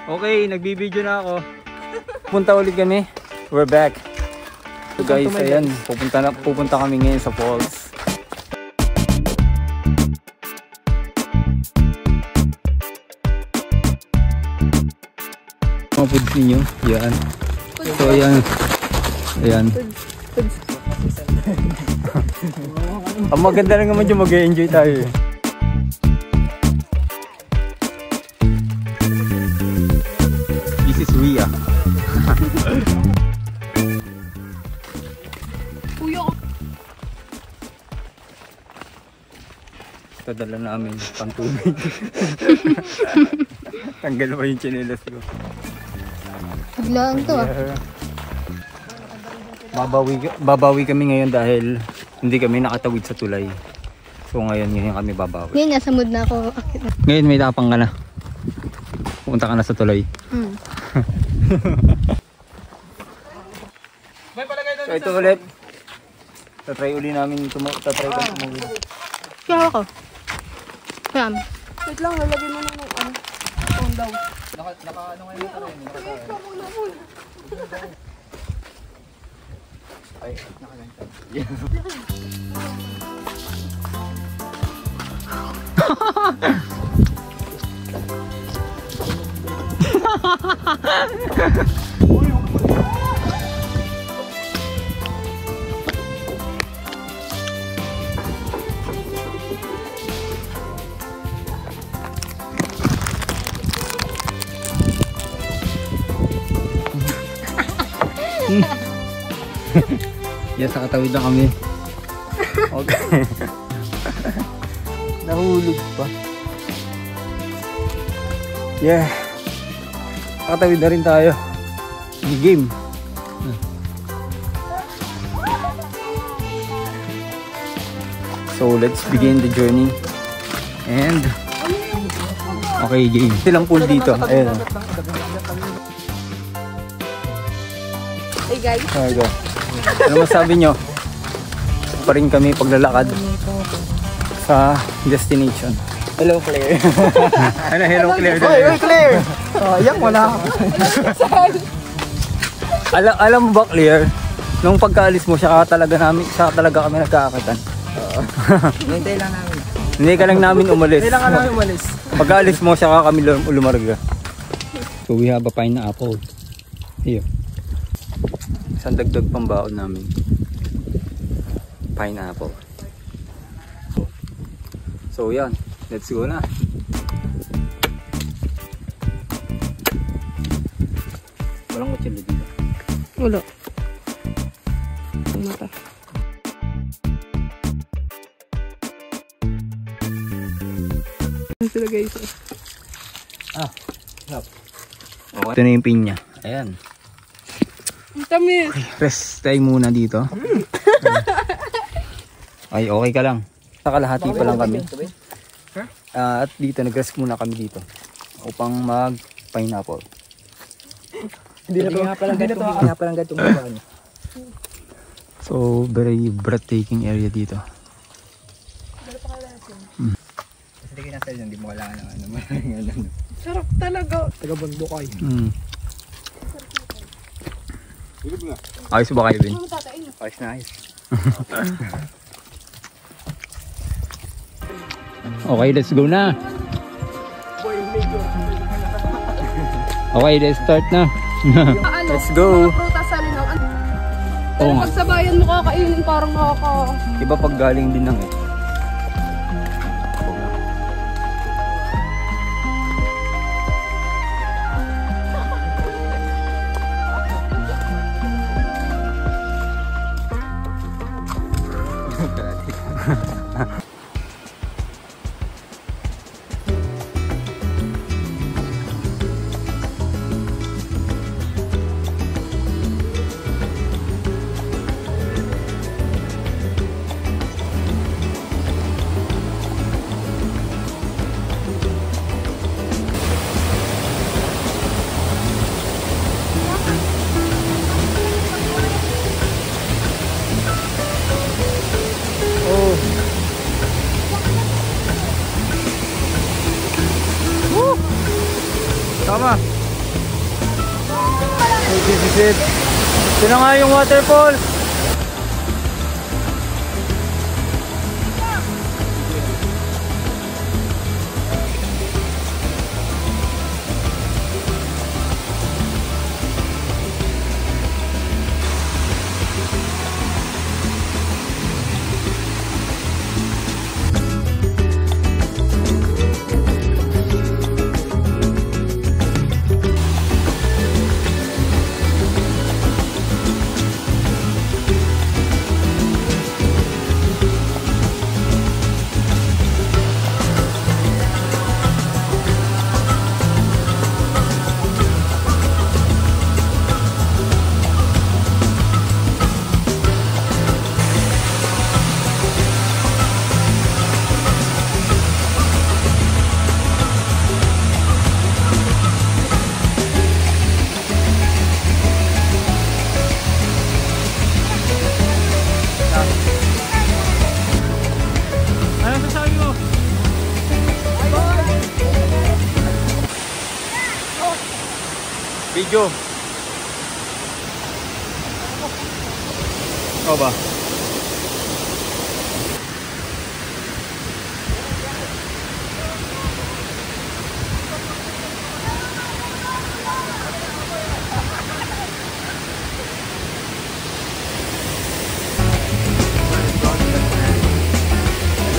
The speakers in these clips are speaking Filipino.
Okay, nagbibideo na ako. Punta ulit kami. We're back. So guys, ayan, pupunta kami ngayon sa falls. Mga foods ninyo, yan. So ayan. Ayan. Ang maganda lang naman yung mag-enjoy tayo eh. This is Ria. Ito dala namin pang tubig. Tanggal pa yung chinelas ko. Biglaan to ah. Babawi kami ngayon dahil hindi kami nakatawid sa tulay. So ngayon kami babawi. Ngayon nasa mood na ako. Ngayon may tapang ka na. Pupunta ka na sa tulay. So ito ulit. Tatry uli namin tatry ko tumawid. Kaya ako. Kaya wait lang, lalagay mo ng ano. Phone daw. Naka ano ngayon ito rin. Ay, nakagantan. Yes, nakatawid na kami. Okay. Nahulog pa. Yeah. Nakatawid na rin tayo. Di game. So let's begin the journey. And okay, game. Silang pool dito. Ayun. Hey guys. There go. Ano masabi nyo? Pa rin kami paglalakad sa destination. Hello, Claire. Ano, hello, Claire. Hello, Claire. Sayang, wala. Alam mo ba, Claire? Nung pagkaalis mo, siya talaga kami nagkakakitan. Hintay lang namin. Hindi ka lang namin umalis. Hindi lang namin umalis. Pagkaalis mo, siya kami lumarga. So we have a pineapple. Here. Isang dagdag pang baon namin. Pineapple. So yan, let's go na. Walang kutsilyo dito. Wala. Mata. Sila guys. Stop. Ito na yung pinya. Ayan. Kami. Rest tayo muna dito. Ay, okay ka lang. Nakalahati pa lang kami. At dito, nag-rest muna kami dito. Upang mag-pineapple. Hindi nga palang ganito mga So, very breathtaking area dito. Kasi hindi nasa hindi mo kailangan ng ano. Sarap talaga. Taga-bundok ay. Ayos ba kayo, Ben? Ayos na ayos. Okay, let's go na. Okay, let's start na. Let's go. Mga prutas sa linaw. Oo nga. Pag sa bayan mo kakainin parang nakaka... Iba pag galing din ng Sisit. Ito na nga yung waterfall. Anong sasabi mo? Video. O ba?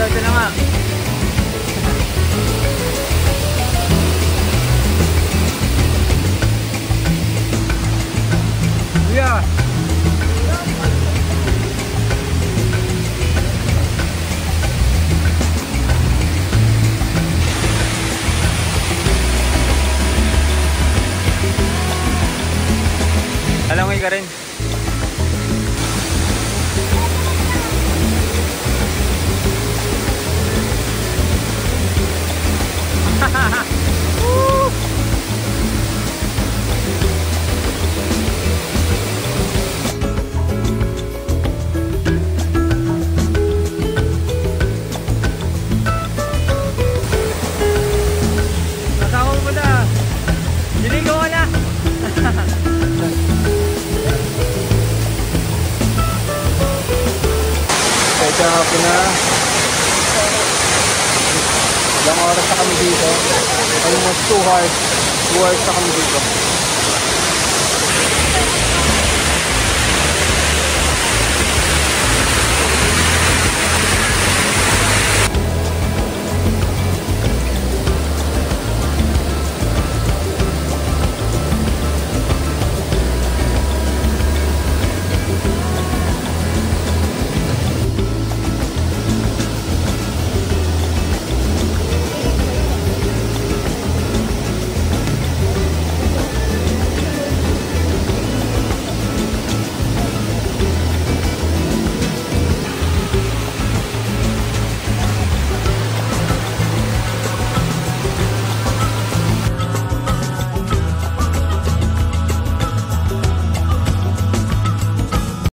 Ito na nga. Yeah. Alangoy ka rin. Kasama mo na. Diligaw ka na. Kaya hapon na. Ilang oras na kami dito. Almost 2 hours. 2 hours na kami dito.